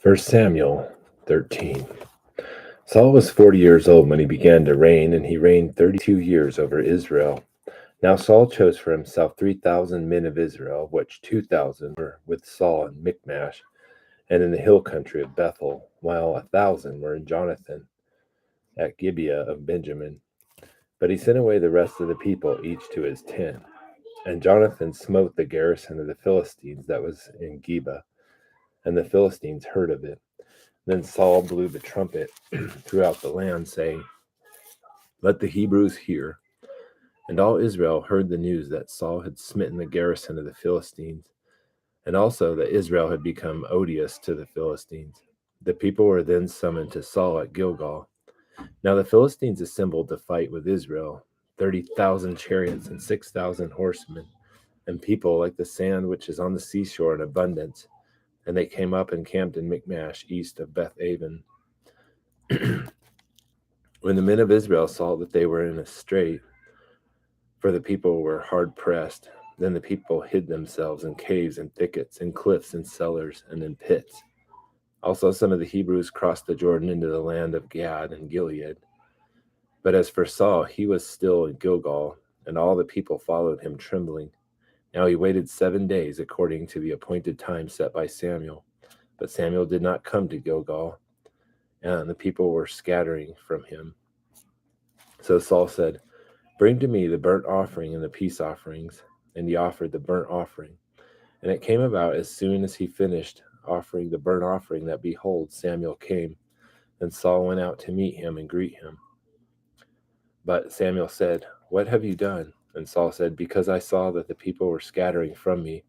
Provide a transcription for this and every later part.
1 Samuel 13. Saul was 40 years old when he began to reign, and he reigned 32 years over Israel. Now Saul chose for himself 3,000 men of Israel, of which 2,000 were with Saul in Michmash and in the hill country of Bethel, while 1,000 were in Jonathan at Gibeah of Benjamin. But he sent away the rest of the people, each to his tent. And Jonathan smote the garrison of the Philistines that was in Geba, and the Philistines heard of it. Then Saul blew the trumpet throughout the land, saying, "Let the Hebrews hear." And all Israel heard the news that Saul had smitten the garrison of the Philistines, and also that Israel had become odious to the Philistines. The people were then summoned to Saul at Gilgal. Now the Philistines assembled to fight with Israel, 30,000 chariots and 6,000 horsemen, and people like the sand which is on the seashore in abundance. And they came up and camped in Michmash, east of Beth-aven. When the men of Israel saw that they were in a strait, for the people were hard pressed, then the people hid themselves in caves and thickets, in cliffs and cellars, and in pits. Also some of the Hebrews crossed the Jordan into the land of Gad and Gilead. But as for Saul, he was still in Gilgal, and all the people followed him trembling. Now he waited 7 days according to the appointed time set by Samuel. But Samuel did not come to Gilgal, and the people were scattering from him. So Saul said, "Bring to me the burnt offering and the peace offerings." And he offered the burnt offering. And it came about as soon as he finished offering the burnt offering that, behold, Samuel came. And Saul went out to meet him and greet him. But Samuel said, "What have you done?" And Saul said, "Because I saw that the people were scattering from me,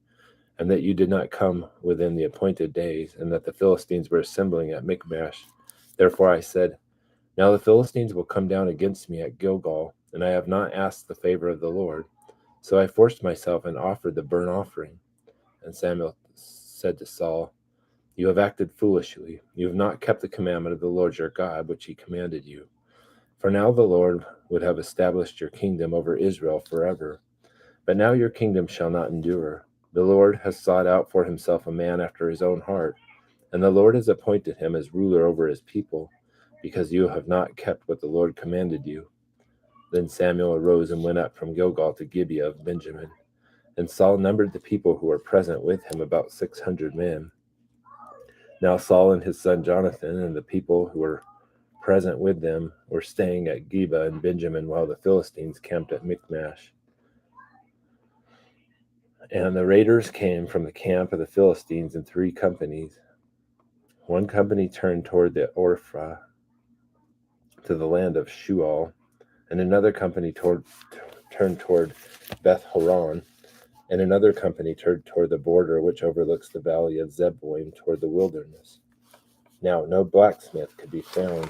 and that you did not come within the appointed days, and that the Philistines were assembling at Michmash. Therefore I said, now the Philistines will come down against me at Gilgal, and I have not asked the favor of the Lord. So I forced myself and offered the burnt offering." And Samuel said to Saul, "You have acted foolishly. You have not kept the commandment of the Lord your God, which he commanded you. For now the Lord would have established your kingdom over Israel forever. But now your kingdom shall not endure. The Lord has sought out for himself a man after his own heart, and the Lord has appointed him as ruler over his people, because you have not kept what the Lord commanded you." Then Samuel arose and went up from Gilgal to Gibeah of Benjamin. And Saul numbered the people who were present with him, about 600 men. Now Saul and his son Jonathan and the people who were present with them were staying at Geba and Benjamin, while the Philistines camped at Michmash. And the raiders came from the camp of the Philistines in 3 companies. One company turned toward the Ophrah to the land of Shual, and another company turned toward Beth Horon, and another company turned toward the border which overlooks the valley of Zeboim toward the wilderness. Now no blacksmith could be found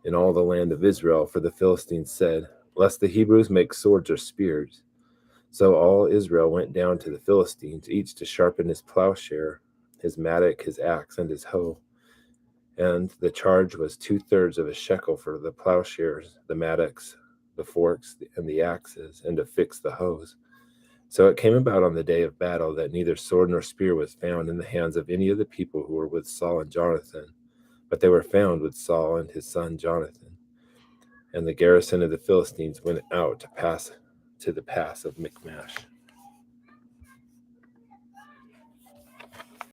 in all the land of Israel, for the Philistines said, "Lest the Hebrews make swords or spears." So all Israel went down to the Philistines, each to sharpen his plowshare, his mattock, his axe, and his hoe. And the charge was 2/3 of a shekel for the plowshares, the mattocks, the forks, and the axes, and to fix the hoes. So it came about on the day of battle that neither sword nor spear was found in the hands of any of the people who were with Saul and Jonathan, but they were found with Saul and his son Jonathan. And the garrison of the Philistines went out to the pass of Michmash.